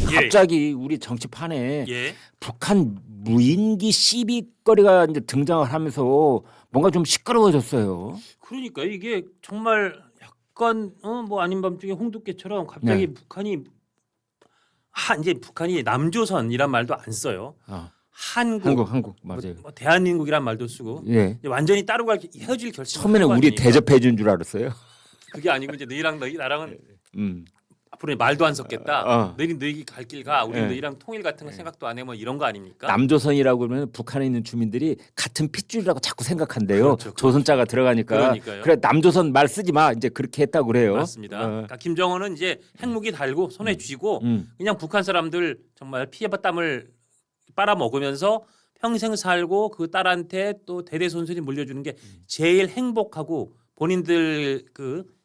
갑자기 우리 정치판에 예. 북한 무인기 시비거리가 이제 등장을 하면서 뭔가 좀 시끄러워졌어요. 그러니까 이게 정말 약간 뭐 아닌 밤중에 홍두깨처럼 갑자기 네. 북한이 이제 북한이 남조선이란 말도 안 써요. 한국 맞아요. 뭐 대한민국이란 말도 쓰고 예. 이제 완전히 따로 헤어질 결심. 처음에는 우리 대접해 준 줄 알았어요. 그게 아니고 이제 너희랑 나랑은 음. 앞으로 말도 안 섞겠다. 어. 너희 갈 길 가. 우리 예. 너희랑 통일 같은 거 생각도 안 해. 뭐 이런 거 아닙니까? 남조선이라고 그러면 북한에 있는 주민들이 같은 핏줄이라고 자꾸 생각한대요. 그렇죠. 조선자가 들어가니까. 그러니까요. 그래 남조선 말 쓰지 마. 이제 그렇게 했다고 그래요. 맞습니다. 그러니까 김정은은 이제 핵무기 달고 손에 쥐고 그냥 북한 사람들 정말 피해와 땀을 빨아먹으면서 평생 살고 그 딸한테 또 대대손손이 물려주는 게 제일 행복하고 본인들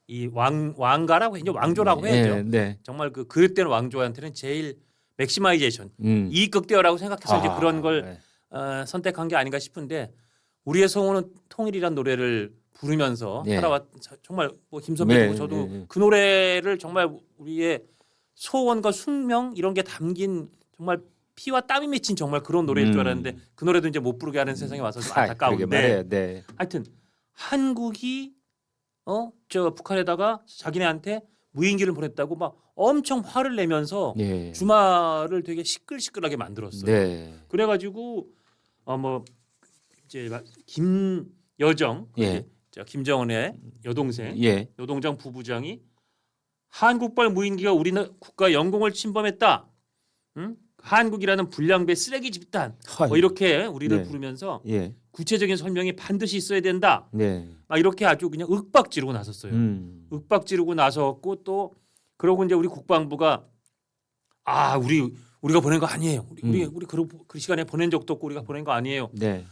이 왕가라고 해야죠. 왕조라고 해야죠. 네. 정말 그 그릇된 왕조한테는 제일 맥시마이제이션 이익 극대화라고 생각해서 이제 그런 걸 네. 선택한 게 아닌가 싶은데 우리의 성우는 통일이란 노래를 부르면서 네. 살아왔 정말 뭐 김선배도 네, 저도 네. 그 노래를 정말 우리의 소원과 숙명 이런 게 담긴 정말 피와 땀이 맺힌 정말 그런 노래일 줄 알았는데 그 노래도 이제 못 부르게 하는 세상에 와서 좀 그러게 안타까운데 말이에요. 네. 하여튼 한국이 저 북한에다가 자기네한테 무인기를 보냈다고 막 엄청 화를 내면서 네. 주말을 되게 시끌시끌하게 만들었어요. 네. 그래가지고 뭐 이제 김여정 예. 김정은의 여동생 예. 노동장 부부장이 한국발 무인기가 우리나라 국가 영공을 침범했다. 응? 한국이라는 불량배 쓰레기 집단 뭐 이렇게 우리를 네. 부르면서 예. 구체적인 설명이 반드시 있어야 된다. 네. 막 이렇게 아주 그냥 윽박 지르고 나섰어요. 윽박 지르고 나섰고 또 그러고 이제 우리 국방부가 우리가 보낸 거 아니에요. 우리 그 시간에 보낸 적도 없고 우리가 보낸 거 아니에요. 네.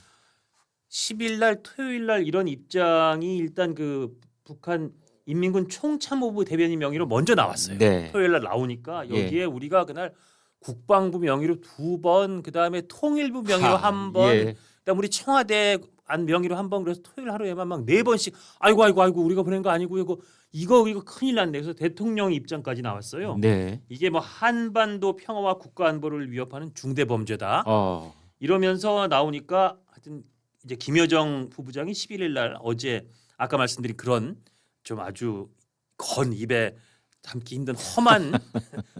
10일 날 토요일 날 이런 입장이 일단 그 북한 인민군 총참모부 대변인 명의로 먼저 나왔어요. 네. 토요일 날 나오니까 여기에 우리가 그날 국방부 명의로 2번, 그다음에 통일부 명의로 1번, 예. 그다음 우리 청와대 안 명의로 1번, 그래서 토요일 하루에만 막 4번씩 아이고 우리가 보낸 거 아니고 이거 큰일 났네. 그래서 대통령 입장까지 나왔어요. 네. 이게 뭐 한반도 평화와 국가 안보를 위협하는 중대 범죄다. 이러면서 나오니까 하여튼 이제 김여정 부부장이 11일 날 어제 아까 말씀드린 그런 좀 아주 건 입에 담기 힘든 험한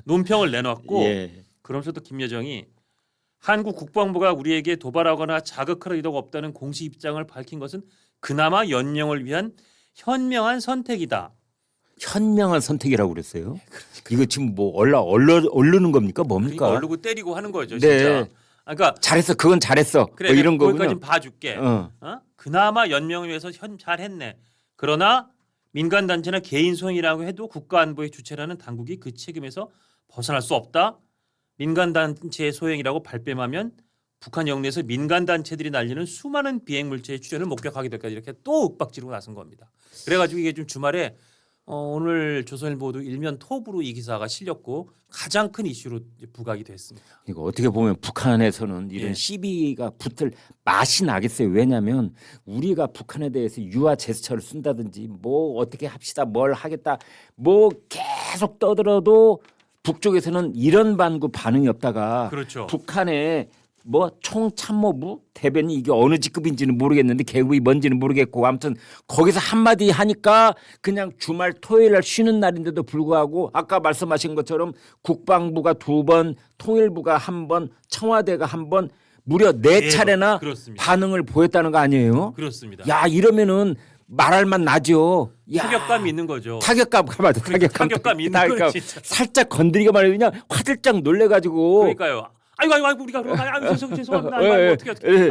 논평을 내놨고 예. 그러면서도 김여정이 한국 국방부가 우리에게 도발하거나 자극할 의도가 없다는 공식 입장을 밝힌 것은 그나마 연명을 위한 현명한 선택이다. 현명한 선택이라고 그랬어요. 이거 지금 뭐 얼르는 겁니까? 뭡니까? 그러니까 얼르고 때리고 하는 거죠, 네. 진짜. 그러니까 잘했어. 그건 잘했어. 그래, 뭐 이런 거군요. 거기까지는 봐줄게. 그나마 연명을 위해서 잘했네. 그러나 민간 단체나 개인 소행이라고 해도 국가 안보의 주체라는 당국이 그 책임에서 벗어날 수 없다. 민간 단체의 소행이라고 발뺌하면 북한 영내에서 민간 단체들이 날리는 수많은 비행 물체의 출현을 목격하게 될까 이렇게 또 윽박지르고 나선 겁니다. 그래가지고 이게 좀 주말에 오늘 조선일보도 일면 톱으로 이 기사가 실렸고 가장 큰 이슈로 이제 부각이 됐습니다. 이거 어떻게 보면 북한에서는 이런 예. 시비가 붙을 맛이 나겠어요. 왜냐하면 우리가 북한에 대해서 유화 제스처를 쓴다든지 뭐 어떻게 합시다, 뭘 하겠다, 뭐 계속 떠들어도 북쪽에서는 이런 반응이 없다가 그렇죠. 북한에 뭐 총참모부 대변인 이게 어느 직급인지는 모르겠는데 계급이 뭔지는 모르겠고 아무튼 거기서 한마디 하니까 그냥 주말 토요일 날 쉬는 날인데도 불구하고 아까 말씀하신 것처럼 국방부가 2번, 통일부가 1번, 청와대가 1번 무려 4차례나 그렇습니다. 반응을 보였다는 거 아니에요? 그렇습니다. 야 이러면은 말할 만 나죠. 야, 타격감 있는 거죠. 타격감 맞아. 타격감 있는 거죠, 진짜. 살짝 건드리기만 하면 그냥 화들짝 놀래가지고. 그러니까요. 아이고 우리가 죄송합니다. 아이고,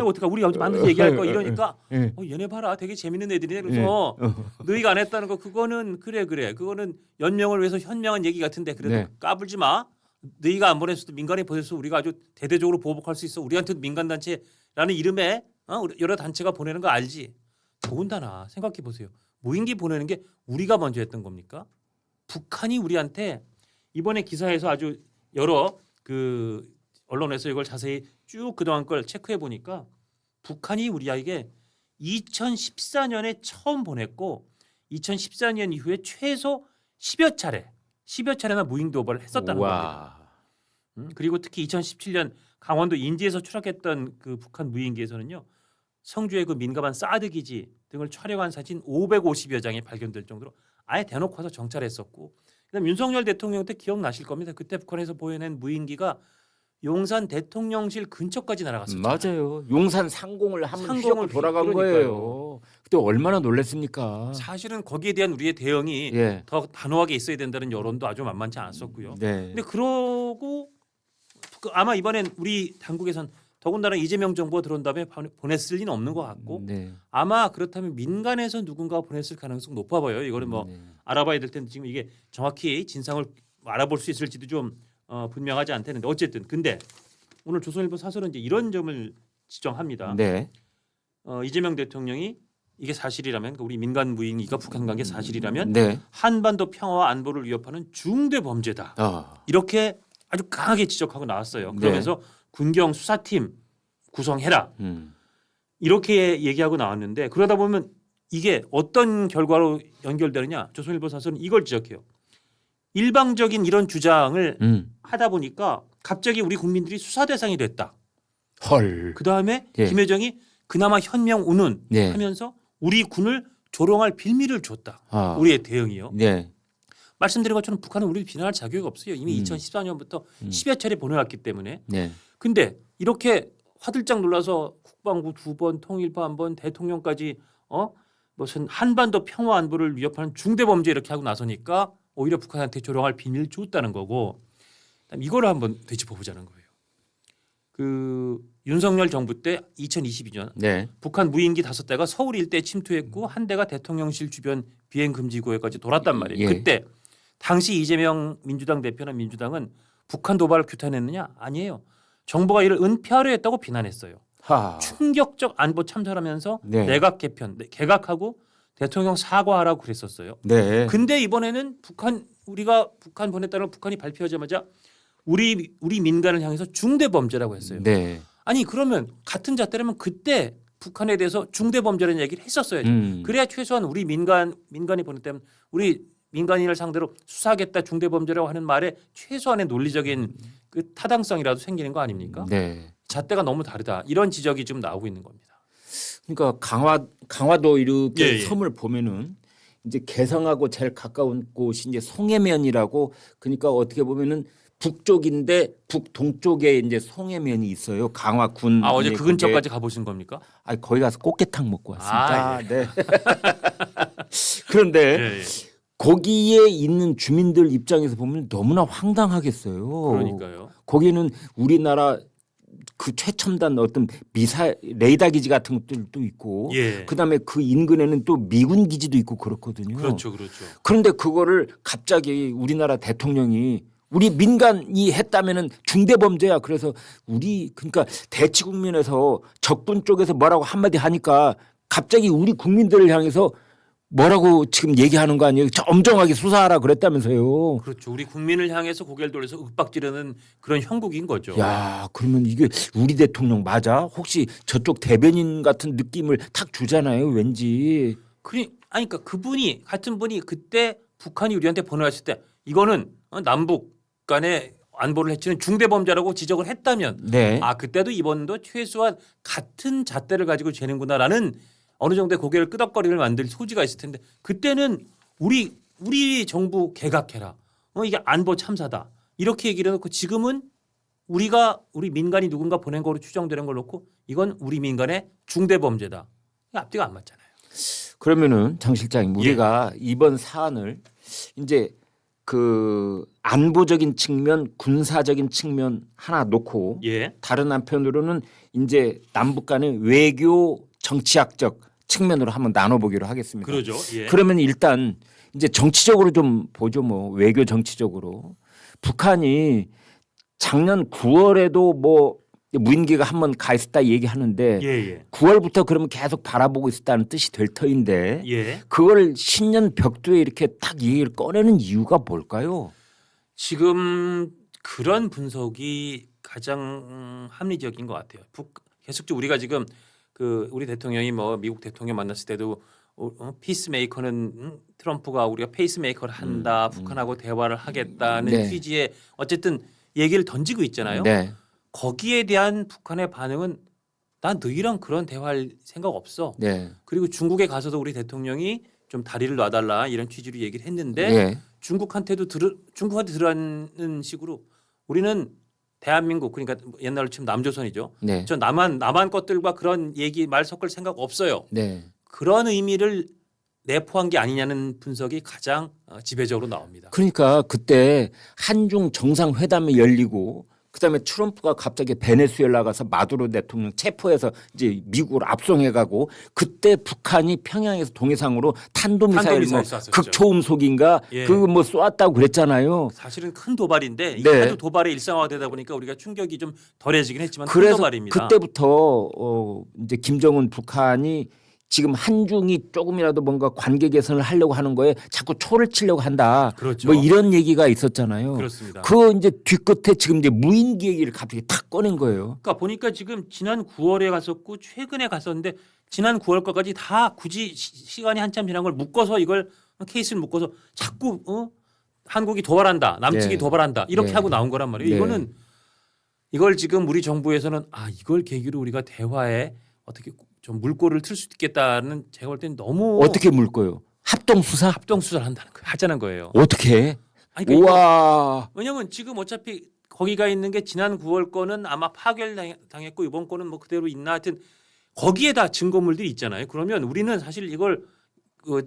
어떻게 우리 어제 만나서 얘기할 거 이러니까 얘네 봐라 되게 재밌는 애들이네. 그래서 너희가 안 했다는 거 그거는 그래 그거는 연명을 위해서 현명한 얘기 같은데 그래도 네. 까불지 마. 너희가 안 보냈어도 민간이 보냈어 우리가 아주 대대적으로 보복할 수 있어. 우리한테도 민간 단체라는 이름에 여러 단체가 보내는 거 알지? 더군다나 생각해 보세요. 무인기 보내는 게 우리가 먼저 했던 겁니까? 북한이 우리한테 이번에 기사에서 아주 여러 그 언론에서 이걸 자세히 쭉 그동안 걸 체크해 보니까 북한이 우리에게 2014년에 처음 보냈고 2014년 이후에 최소 10여 차례나 무인기 도발을 했었다는 겁니다. 그리고 특히 2017년 강원도 인제에서 추락했던 그 북한 무인기에서는요. 성주의 그 민감한 사드 기지 등을 촬영한 사진 550여 장이 발견될 정도로 아예 대놓고 와서 정찰했었고, 그다음 윤석열 대통령 때 기억나실 겁니다. 그때 북한에서 보여낸 무인기가 용산 대통령실 근처까지 날아갔었잖아요. 맞아요. 용산 상공을 한번 상공을 휘젓고 돌아간 그러니까요. 거예요. 그때 얼마나 놀랐습니까? 사실은 거기에 대한 우리의 대응이 예. 더 단호하게 있어야 된다는 여론도 아주 만만치 않았었고요. 네. 근데 그러고 아마 이번엔 우리 당국에선 더군다나 이재명 정부가 들어온 다음에 보냈을 리는 없는 것 같고, 네. 아마 그렇다면 민간에서 누군가 보냈을 가능성 높아 보여요. 이거는 뭐 네. 알아봐야 될 텐데 지금 이게 정확히 진상을 알아볼 수 있을지도 좀 분명하지 않다는데, 어쨌든 근데 오늘 조선일보 사설은 이제 이런 점을 지적합니다. 네. 이재명 대통령이 이게 사실이라면, 우리 민간 무인기가 북한 간 게 사실이라면 네. 한반도 평화와 안보를 위협하는 중대 범죄다. 이렇게 아주 강하게 지적하고 나왔어요. 그러면서 군경 수사팀 구성해라. 이렇게 얘기하고 나왔는데, 그러다 보면 이게 어떤 결과로 연결되느냐? 조선일보 사설은 이걸 지적해요. 일방적인 이런 주장을 하다 보니까 갑자기 우리 국민들이 수사 대상이 됐다. 헐. 그 다음에 예. 김여정이 그나마 현명 운운 네. 하면서 우리 군을 조롱할 빌미를 줬다. 아. 우리의 대응이요. 네. 말씀드린 것처럼 북한은 우리를 비난할 자격이 없어요. 이미 2014년부터 10여 차례 보내왔기 때문에. 네. 근데 이렇게 화들짝 놀라서 국방부 2번, 통일부 1번, 대통령까지 무슨 한반도 평화 안보를 위협하는 중대 범죄 이렇게 하고 나서니까 오히려 북한한테 조롱할 비밀을 줬다는 거고, 이거를 한번 되짚어 보자는 거예요. 그 윤석열 정부 때 2022년 네. 북한 무인기 5대가 서울 일대에 침투했고 한 대가 대통령실 주변 비행 금지 구역까지 돌았단 말이에요. 예. 그때 당시 이재명 민주당 대표나 민주당은 북한 도발을 규탄했느냐? 아니에요. 정부가 이를 은폐하려 했다고 비난했어요. 하. 충격적 안보 참사라면서 네. 내각 개편, 개각하고 대통령 사과하라고 그랬었어요. 네. 근데 이번에는 우리가 북한 보냈다는 북한이 발표하자마자 우리 민간을 향해서 중대 범죄라고 했어요. 네. 아니 그러면 같은 잣대라면 그때 북한에 대해서 중대 범죄라는 얘기를 했었어야죠. 그래야 최소한 우리 민간이 보냈다면 우리 민간인을 상대로 수사하겠다 중대 범죄라고 하는 말에 최소한의 논리적인 그 타당성이라도 생기는 거 아닙니까? 네. 잣대가 너무 다르다. 이런 지적이 지금 나오고 있는 겁니다. 그러니까 강화도 이렇게 예, 예. 섬을 보면은 이제 개성하고 제일 가까운 곳이 이제 송해면이라고, 그러니까 어떻게 보면은 북쪽인데 북동쪽에 이제 송해면이 있어요. 강화군. 어제 이제 그 그게. 근처까지 가보신 겁니까? 거기 가서 꽃게탕 먹고 왔습니다. 아, 예. 네. 그런데 예, 예. 거기에 있는 주민들 입장에서 보면 너무나 황당하겠어요. 그러니까요. 거기는 우리나라 그 최첨단 어떤 레이더 기지 같은 것들도 있고, 예. 그다음에 그 인근에는 또 미군 기지도 있고 그렇거든요. 그렇죠, 그렇죠. 그런데 그거를 갑자기 우리나라 대통령이 우리 민간이 했다면은 중대 범죄야. 그래서 그러니까 대치 국면에서 적군 쪽에서 뭐라고 한마디 하니까 갑자기 우리 국민들을 향해서 뭐라고 지금 얘기하는 거 아니에요? 엄정하게 수사하라 그랬다면서요. 그렇죠. 우리 국민을 향해서 고개를 돌려서 ück박지르는 그런 형국인 거죠. 야, 그러면 이게 우리 대통령 맞아? 혹시 저쪽 대변인 같은 느낌을 탁 주잖아요, 왠지. 그러니까 같은 분이 그때 북한이 우리한테 보내왔을 때 이거는 남북 간의 안보를 해치는 중대 범죄라고 지적을 했다면, 네. 그때도 이번도 최소한 같은 잣대를 가지고 재는구나라는 어느 정도의 고개를 끄덕거리를 만들 소지가 있을 텐데, 그때는 우리 정부 개각해라. 이게 안보 참사다. 이렇게 얘기를 해놓고 지금은 우리 민간이 누군가 보낸 거로 추정되는 걸 놓고 이건 우리 민간의 중대 범죄다. 앞뒤가 안 맞잖아요. 그러면은 장 실장님, 우리가 이번 사안을 이제 그 안보적인 측면, 군사적인 측면 하나 놓고 다른 한편으로는 이제 남북 간의 외교 정치학적 측면으로 한번 나눠보기로 하겠습니다. 그러죠. 그러면 일단 이제 정치적으로 좀 보죠. 뭐 외교 정치적으로 북한이 작년 9월에도 뭐 무인기가 한번 가 있었다 얘기하는데 9월부터 그러면 계속 바라보고 있었다는 뜻이 될 터인데 그걸 신년 벽두에 이렇게 딱 얘기를 꺼내는 이유가 뭘까요? 지금 그런 분석이 가장 합리적인 것 같아요. 계속적으로 우리가 지금 우리 대통령이 뭐 미국 대통령 만났을 때도 피스메이커는 트럼프가 우리가 페이스메이커를 한다, 북한하고 대화를 하겠다는 취지의 어쨌든 얘기를 던지고 있잖아요. 네. 거기에 대한 북한의 반응은 난 너희랑 그런 대화할 생각 없어. 네. 그리고 중국에 가서도 우리 대통령이 좀 다리를 놔달라 이런 취지로 얘기를 했는데 예. 중국한테 들어가는 식으로 우리는 대한민국 그러니까 옛날로 치면 남조선이죠. 네. 저 남한 것들과 그런 얘기 말 섞을 생각 없어요. 네. 그런 의미를 내포한 게 아니냐는 분석이 가장 지배적으로 나옵니다. 그러니까 그때 한중 정상회담이 열리고 그다음에 트럼프가 갑자기 베네수엘라 가서 마두로 대통령 체포해서 이제 미국으로 압송해가고 그때 북한이 평양에서 동해상으로 탄도미사일 뭐 쐈었죠. 극초음속인가 예. 그거 뭐 쏘았다고 그랬잖아요. 사실은 큰 도발인데 이게 네. 하도 도발의 일상화되다 보니까 우리가 충격이 좀 덜해지긴 했지만 큰 그래서 도발입니다. 그때부터 이제 김정은 북한이 지금 한중이 조금이라도 뭔가 관계 개선을 하려고 하는 거에 자꾸 초를 치려고 한다. 그렇죠. 뭐 이런 얘기가 있었잖아요. 그렇습니다. 그 이제 뒤끝에 지금 이제 무인기 얘기를 갑자기 탁 꺼낸 거예요. 그러니까 보니까 지금 지난 9월에 갔었고 최근에 갔었는데 지난 9월 거까지 다 굳이 시간이 한참 지난 걸 묶어서 이걸 케이스를 묶어서 자꾸 한국이 도발한다, 남측이 네. 도발한다 이렇게 네. 하고 나온 거란 말이에요. 네. 이거는 이걸 지금 우리 정부에서는 이걸 계기로 우리가 대화에 어떻게 좀 물꼬를 틀 수 있겠다는 제가 볼 때는 너무 어떻게 물거요? 합동 수사? 합동 수사를 하자는 거예요. 어떻게? 아니, 그러니까 우와. 왜냐면 지금 어차피 거기가 있는 게 지난 9월 거는 아마 파결당했고 이번 거는 뭐 그대로 있나 하여튼 거기에 다 증거물들이 있잖아요. 그러면 우리는 사실 이걸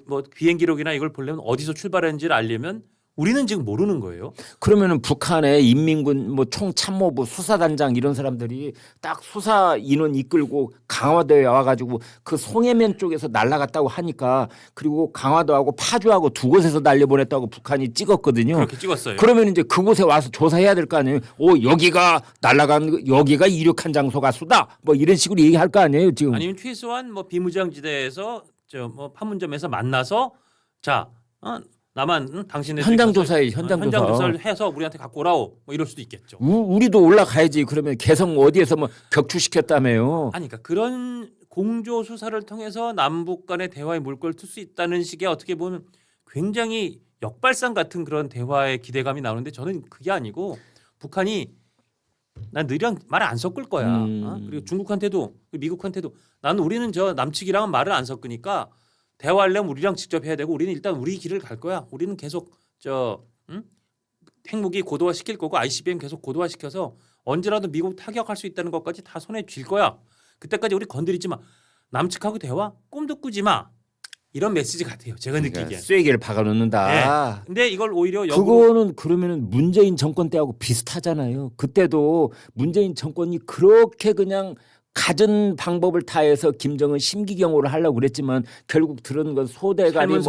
뭐 비행 기록이나 이걸 보려면 어디서 출발했는지를 알려면 우리는 지금 모르는 거예요. 그러면은 북한의 인민군 뭐 총참모부 수사단장 이런 사람들이 딱 수사 인원 이끌고 강화도에 와가지고 그 송해면 쪽에서 날아갔다고 하니까 그리고 강화도하고 파주하고 두 곳에서 날려보냈다고 북한이 찍었거든요. 그렇게 찍었어요. 그러면 이제 그곳에 와서 조사해야 될 거 아니에요. 여기가 날아간 여기가 이륙한 장소가 수다. 뭐 이런 식으로 얘기할 거 아니에요 지금. 아니면 최소한 뭐 비무장지대에서 저 뭐 판문점에서 만나서 자 나만 당신네 현장 조사에 현장 조사. 현장 조사를 해서 우리한테 갖고 오라오 뭐 이럴 수도 있겠죠. 우리도 올라가야지. 그러면 개성 어디에서 뭐 격추시켰다며요. 아니 그러니까 그런 공조 수사를 통해서 남북 간의 대화의 물꼬를 틀 수 있다는 식의 어떻게 보면 굉장히 역발상 같은 그런 대화의 기대감이 나오는데 저는 그게 아니고 북한이 난 너희랑 말을 안 섞을 거야. 그리고 중국한테도 미국한테도 나는 우리는 저 남측이랑은 말을 안 섞으니까 대화하려면 우리랑 직접 해야 되고 우리는 일단 우리 길을 갈 거야. 우리는 계속 핵무기 고도화 시킬 거고 ICBM 계속 고도화 시켜서 언제라도 미국 타격할 수 있다는 것까지 다 손에 쥘 거야. 그때까지 우리 건드리지 마. 남측하고 대화 꿈도 꾸지 마. 이런 메시지 같아요. 제가 느끼기엔. 쐐기를 박아놓는다. 네. 근데 이걸 오히려 그거는 그러면은 문재인 정권 때하고 비슷하잖아요. 그때도 문재인 정권이 그렇게 그냥 갖은 방법을 다해서 김정은 심기경호를 하려고 그랬지만 결국 들은 건 소대가리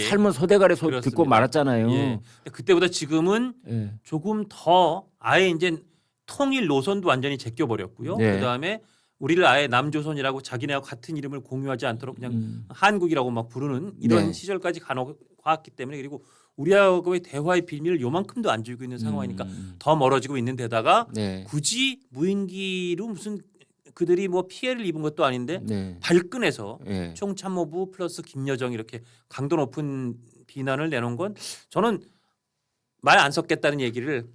삶은 소대가리 듣고 그렇습니다. 말았잖아요. 예. 그때보다 지금은 예. 조금 더 아예 이제 통일 노선도 완전히 제껴 버렸고요. 네. 그다음에 우리를 아예 남조선이라고 자기네와 같은 이름을 공유하지 않도록 그냥 한국이라고 막 부르는 이런 네. 시절까지 가왔기 때문에 그리고 우리하고의 대화의 비밀을 요만큼도 안 주고 있는 상황이니까 더 멀어지고 있는 데다가 네. 굳이 무인기로 무슨 그들이 뭐 피해를 입은 것도 아닌데 네. 발끈해서 예. 총참모부 플러스 김여정 이렇게 강도 높은 비난을 내놓은 건 저는 말 안 섞겠다는 얘기를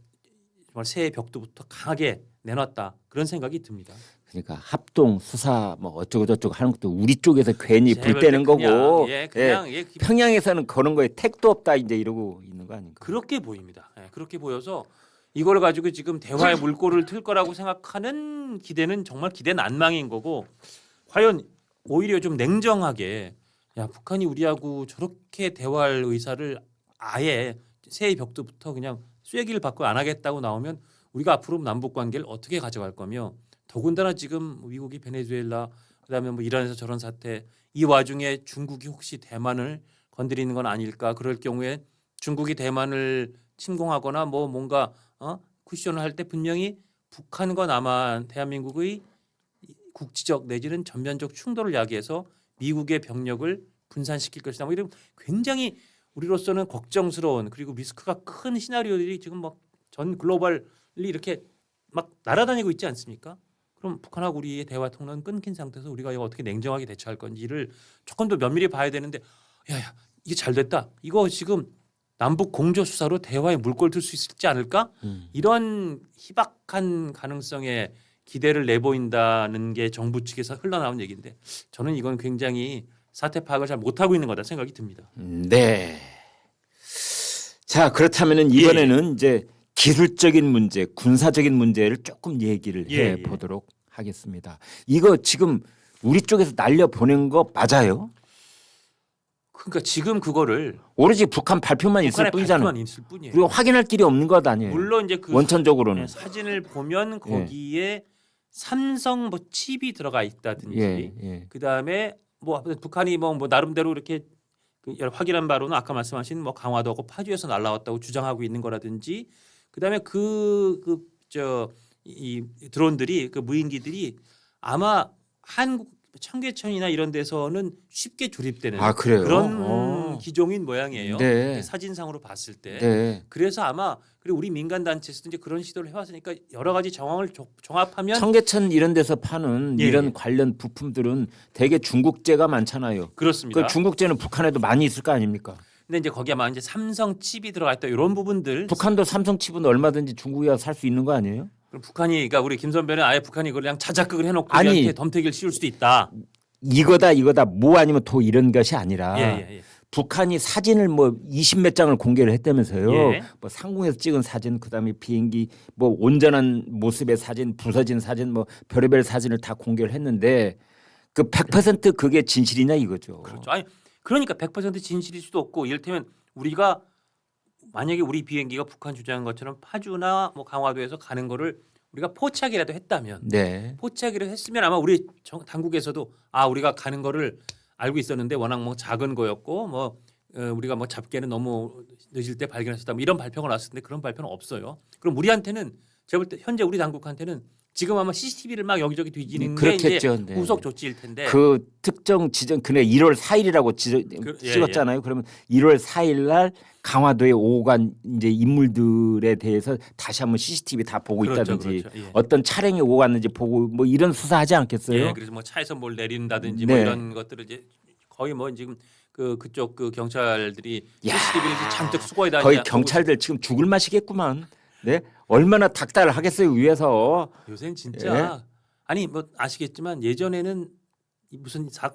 정말 새해 벽두부터 강하게 내놨다 그런 생각이 듭니다. 그러니까 합동 수사 뭐 어쩌고 저쩌고 하는 것도 우리 쪽에서 괜히 제가 불때는 볼 때 거고 그냥 평양에서는 그런 거에 택도 없다 이제 이러고 있는 거 아닌가? 그렇게 보입니다. 예, 그렇게 보여서 이걸 가지고 지금 대화의 물꼬를 틀 거라고 생각하는 기대는 정말 기대 난망인 거고 과연 오히려 좀 냉정하게 야 북한이 우리하고 저렇게 대화할 의사를 아예 새해 벽두부터 그냥 쐐기를 받고 안 하겠다고 나오면 우리가 앞으로 남북 관계를 어떻게 가져갈 거며 더군다나 지금 미국이 베네수엘라 그다음에 뭐 이란에서 저런 사태 이 와중에 중국이 혹시 대만을 건드리는 건 아닐까 그럴 경우에 중국이 대만을 침공하거나 뭐 뭔가 쿠션을 할 때 분명히 북한과 남한 대한민국의 국지적 내지는 전면적 충돌을 야기해서 미국의 병력을 분산시킬 것이다. 뭐 이런 굉장히 우리로서는 걱정스러운 그리고 리스크가 큰 시나리오들이 지금 막 전 글로벌리 이렇게 막 날아다니고 있지 않습니까? 그럼 북한하고 우리의 대화 통로는 끊긴 상태에서 우리가 이거 어떻게 냉정하게 대처할 건지를 조금 더 면밀히 봐야 되는데 야야 이게 잘 됐다. 이거 지금 남북 공조 수사로 대화에 물꼬를 틀 수 있지 않을까? 이런 희박한 가능성에 기대를 내보인다는 게 정부 측에서 흘러나온 얘기인데 저는 이건 굉장히 사태 파악을 잘 못하고 있는 거다 생각이 듭니다. 네. 자, 그렇다면은 이번에는 이제 기술적인 문제, 군사적인 문제를 조금 얘기를 예, 해 보도록 하겠습니다. 이거 지금 우리 쪽에서 날려 보낸 거 맞아요? 그러니까 지금 그거를 오로지 북한 발표만 있을 북한의 뿐이잖아요. 발표만 있을 뿐이에요. 우리가 확인할 길이 없는 것 아니에요. 물론 이제 그 원천적으로는. 사진을 보면 거기에 삼성 뭐 칩이 들어가 있다든지 예. 그다음에 뭐 북한이 뭐 나름대로 이렇게 그 확인한 바로는 아까 말씀하신 뭐 강화도하고 파주에서 날라왔다고 주장하고 있는 거라든지 그다음에 이 드론들이 그 무인기들이 아마 한국 청계천이나 이런 데서는 쉽게 조립되는 아, 그래요? 그런 기종인 모양이에요. 네. 사진상으로 봤을 때. 네. 그래서 아마 그리고 우리 민간 단체에서도 이제 그런 시도를 해왔으니까 여러 가지 정황을 종합하면 청계천 이런 데서 파는 예, 이런 예. 관련 부품들은 대개 중국제가 많잖아요. 그렇습니다. 그 중국제는 북한에도 많이 있을 거 아닙니까? 근데 이제 거기에 아마 이제 삼성 칩이 들어가 있다 이런 부분들. 북한도 삼성 칩은 얼마든지 중국에 살 수 있는 거 아니에요? 그럼 북한이 그러니까 우리 김 선배는 아예 북한이 그걸 그냥 자작극을 해놓고 아니. 우리한테 덤태기를 씌울 수도 있다. 이거다 뭐 아니면 도 이런 것이 아니라 예. 북한이 사진을 뭐 20몇 장을 공개를 했다면서요. 예. 뭐 상공에서 찍은 사진, 그다음에 비행기 뭐 온전한 모습의 사진, 부서진 사진, 뭐 별의별 사진을 다 공개를 했는데 그 100% 그게 진실이냐 이거죠. 그렇죠. 아니 그러니까 100% 진실일 수도 없고 이를테면 우리가 만약에 우리 비행기가 북한 주장한 것처럼 파주나 뭐 강화도에서 가는 거를 우리가 포착이라도 했다면 네. 포착이라도 했으면 아마 우리 당국에서도 아 우리가 가는 거를 알고 있었는데 워낙 뭐 작은 거였고 뭐 우리가 뭐 잡기에는 너무 늦을 때 발견했었다 뭐 이런 발표가 나왔을 텐데 그런 발표는 없어요. 그럼 우리한테는 제가 볼 때 현재 우리 당국한테는 지금 아마 CCTV를 막 여기저기 뒤지는 게 이제 그렇겠죠. 네. 후속 조치일 텐데 그 특정 지정 그래 1월 4일이라고 예, 찍었잖아요. 그러면 1월 4일 날 강화도에 오고 간 이제 인물들에 대해서 다시 한번 CCTV 다 보고 있다든지 예. 어떤 차량이 오고 갔는지 보고 뭐 이런 수사하지 않겠어요? 예, 그래서 뭐 차에서 뭘 내린다든지 네. 뭐 이런 것들을 이제 거의 뭐 지금 그쪽 그 경찰들이 야, CCTV를 잔뜩 수거해 다니지 거의 경찰들 지금 죽을 맛이겠구만. 네, 얼마나 닥달을 하겠어요 위에서. 요새는 진짜 아니 뭐 아시겠지만 예전에는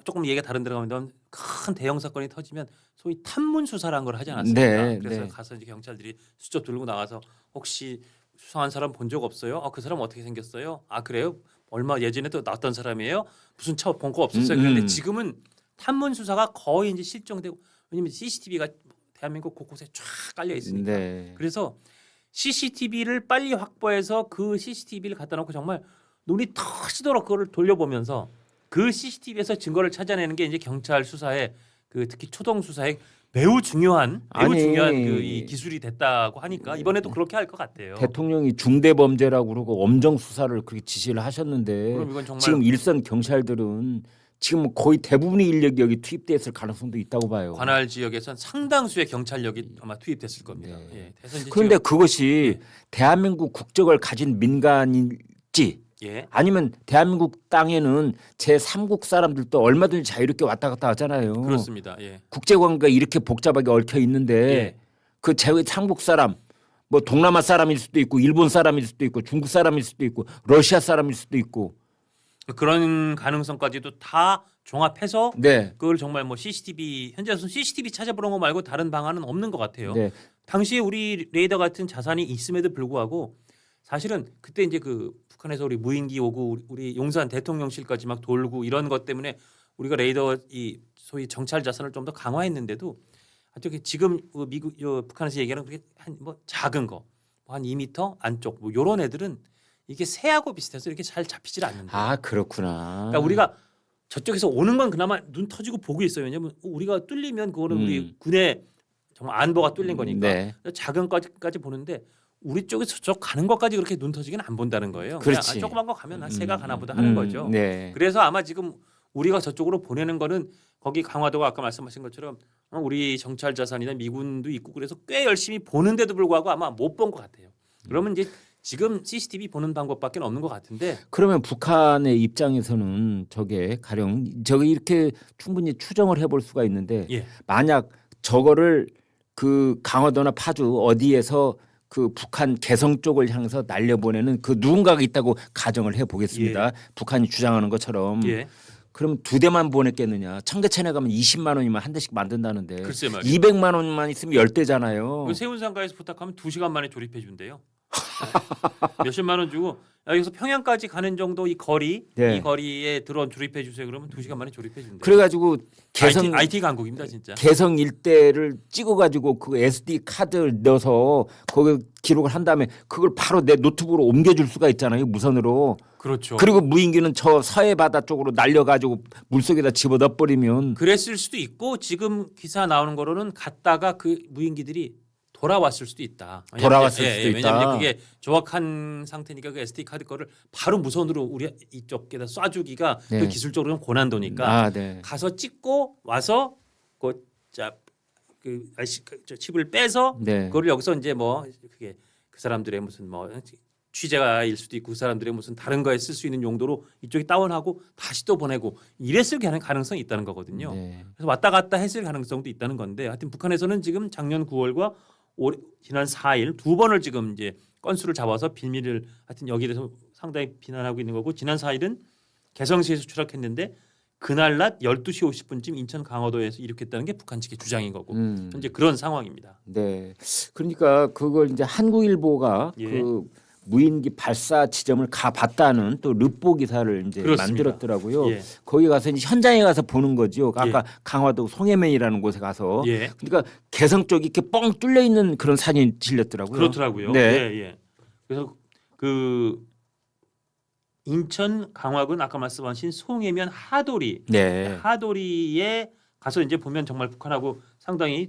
조금 얘기가 다른 데로 가면 큰 대형 사건이 터지면 소위 탐문 수사라는 걸 하지 않았습니까? 네, 그래서 네. 가서 이제 경찰들이 수첩 들고 나가서 혹시 수상한 사람 본 적 없어요? 그 사람 어떻게 생겼어요? 아 그래요? 얼마 예전에 또 나왔던 사람이에요? 무슨 차 본 거 없었어요? 그런데 지금은 탐문 수사가 거의 이제 실종되고 왜냐면 CCTV가 대한민국 곳곳에 쫙 깔려 있으니까. 네. 그래서 CCTV를 빨리 확보해서 그 CCTV를 갖다 놓고 정말 눈이 터지도록 그거를 돌려보면서 그 CCTV에서 증거를 찾아내는 게 이제 경찰 수사에 그 특히 초동 수사에 매우 중요한 그 이 기술이 됐다고 하니까 이번에도 그렇게 할 것 같아요. 대통령이 중대범죄라고 그러고 엄정 수사를 그렇게 지시를 하셨는데 그럼 이건 정말 지금 일선 경찰들은 지금 거의 대부분의 인력이 여기 투입됐을 가능성도 있다고 봐요. 관할 지역에선 상당수의 경찰력이 아마 투입됐을 겁니다. 네. 예. 그래서 이제 그런데 지금- 그것이 대한민국 국적을 가진 민간일지 예. 아니면 대한민국 땅에는 제3국 사람들도 얼마든지 자유롭게 왔다 갔다 하잖아요. 그렇습니다. 예. 국제관계가 이렇게 복잡하게 얽혀 있는데 예. 그 제3국 사람 뭐 동남아 사람일 수도 있고 일본 사람일 수도 있고 중국 사람일 수도 있고 러시아 사람일 수도 있고 그런 가능성까지도 다 종합해서 네. 그걸 정말 뭐 CCTV 현재로서 CCTV 찾아보는 거 말고 다른 방안은 없는 것 같아요. 네. 당시에 우리 레이더 같은 자산이 있음에도 불구하고 사실은 그때 이제 그 북한에서 우리 무인기 오고 우리 용산 대통령실까지 막 돌고 이런 것 때문에 우리가 레이더 이 소위 정찰 자산을 좀 더 강화했는데도 어떻게 지금 미국 북한에서 얘기하는 그게 한 뭐 작은 거 한 2m 안쪽 뭐 요런 애들은 이게 새하고 비슷해서 이렇게 잘 잡히질 않는다. 아 그렇구나. 그러니까 우리가 저쪽에서 오는 건 그나마 눈 터지고 보고 있어요. 왜냐하면 우리가 뚫리면 그거는 우리 군의 정말 안보가 뚫린 거니까 네. 작은 것까지 보는데 우리 쪽에서 저쪽 가는 것까지 그렇게 눈 터지기는 안 본다는 거예요. 그냥 그렇지. 조그만 거 가면 새가 가나 보다 하는 거죠. 네. 그래서 아마 지금 우리가 저쪽으로 보내는 거는 거기 강화도가 아까 말씀하신 것처럼 우리 정찰 자산이나 미군도 있고 그래서 꽤 열심히 보는데도 불구하고 아마 못 본 것 같아요. 그러면 이제 지금 CCTV 보는 방법밖에 없는 것 같은데 그러면 북한의 입장에서는 저게 가령 저게 이렇게 충분히 추정을 해볼 수가 있는데 예. 만약 저거를 그 강화도나 파주 어디에서 그 북한 개성 쪽을 향해서 날려보내는 그 누군가가 있다고 가정을 해보겠습니다. 북한이 주장하는 것처럼. 예. 그럼 2대만 보냈겠느냐. 청계천에 가면 20만 원이면 한 대씩 만든다는데 글쎄 말이에요. 200만 원만 있으면 10대잖아요. 그 세운상가에서 부탁하면 2시간 만에 조립해 준대요. 몇십만 원 주고 여기서 평양까지 가는 정도 이 거리 네. 이 거리에 드론 조립해 주세요. 그러면 2시간 만에 조립해 준대요. 그래가지고 개성 IT 강국입니다 진짜. 개성 일대를 찍어가지고 그 SD 카드를 넣어서 거기 기록을 한 다음에 그걸 바로 내 노트북으로 옮겨줄 수가 있잖아요. 무선으로. 그렇죠. 그리고 무인기는 저 서해 바다 쪽으로 날려가지고 물속에다 집어넣어 버리면 그랬을 수도 있고 지금 기사 나오는 거로는 갔다가 그 무인기들이 돌아왔을 수도 있다. 돌아왔을 수도 있다. 왜냐하면 그게 조악한 상태니까 그 SD 카드 거를 바로 무선으로 우리 이쪽에다 쏴주기가 네. 그 기술적으로 좀 고난도니까 아, 네. 가서 찍고 와서 저 칩을 빼서 네. 그걸 여기서 이제 뭐 그게 그 사람들의 무슨 뭐 취재가일 수도 있고 그 사람들의 무슨 다른 거에 쓸 수 있는 용도로 이쪽에 다운하고 다시 또 보내고 이랬을 가능성이 있다는 거거든요. 네. 그래서 왔다 갔다 했을 가능성도 있다는 건데 하여튼 북한에서는 지금 작년 9월과 지난 4일 두 번을 지금 이제 건수를 잡아서 빌미를 하여튼 여기에 대해서 상당히 비난하고 있는 거고 지난 4일은 개성시에서 추락했는데 그날 낮 12시 50분쯤 인천 강화도에서 이륙했다는 게 북한 측의 주장인 거고 현재 그런 상황입니다. 네. 그러니까 그걸 이제 한국일보가 예. 그 무인기 발사 지점을 가봤다는 또 르포 기사를 이제 그렇습니다. 만들었더라고요. 예. 거기 가서 이제 현장에 가서 보는 거죠. 아까 예. 강화도 송해면이라는 곳에 가서. 예. 그러니까 개성 쪽이 이렇게 뻥 뚫려 있는 그런 사진이 실렸더라고요. 그렇더라고요. 네. 예, 예. 그래서 그 인천 강화군 아까 말씀하신 송해면 하도리 네. 하도리에 가서 이제 보면 정말 북한하고 상당히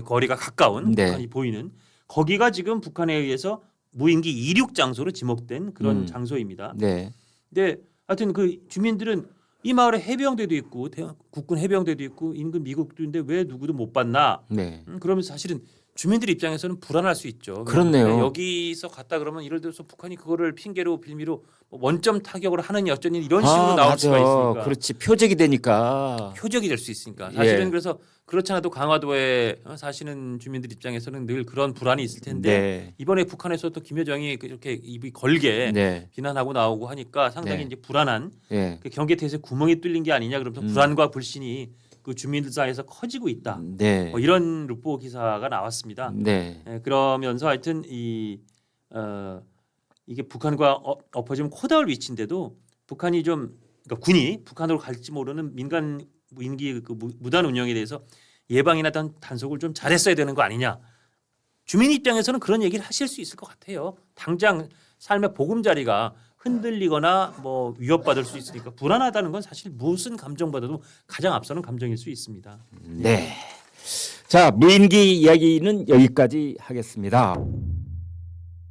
거리가 가까운 네. 북한이 보이는 거기가 지금 북한에 의해서 무인기 이륙 장소로 지목된 그런 장소입니다. 네. 근데 하여튼 그 주민들은 이 마을에 해병대도 있고 국군 해병대도 있고 인근 미국도 있는데 왜 누구도 못 봤나? 네. 그러면서 사실은 주민들 입장에서는 불안할 수 있죠. 그렇네요. 여기서 갔다 그러면 예를 들어서 북한이 그거를 핑계로 빌미로 뭐 원점 타격을 하느니 어쩌니 이런 식으로 나올 수가 있으니까. 그렇지. 표적이 되니까. 표적이 될 수 있으니까. 사실은 예. 그래서 그렇지 않아도 강화도에 사시는 주민들 입장에서는 늘 그런 불안이 있을 텐데 네. 이번에 북한에서 또 김여정이 그렇게 입이 걸게 네. 비난하고 나오고 하니까 상당히 네. 이제 불안한 네. 그 경계태세 구멍이 뚫린 게 아니냐 그러면서 불안과 불신이 그 주민들 사이에서 커지고 있다. 네. 뭐 이런 루포 기사가 나왔습니다. 네. 그러면서 하여튼 이게 북한과 엎어지면 코다울 위치인데도 북한이 좀 그러니까 군이 북한으로 갈지 모르는 민간 무인기 그 무단 운영에 대해서 예방이나 단속을 좀 잘했어야 되는 거 아니냐. 주민 입장에서는 그런 얘기를 하실 수 있을 것 같아요. 당장 삶의 보금자리가 흔들리거나 뭐 위협받을 수 있으니까 불안하다는 건 사실 무슨 감정보다도 가장 앞서는 감정일 수 있습니다. 네. 자, 무인기 이야기는 여기까지 하겠습니다.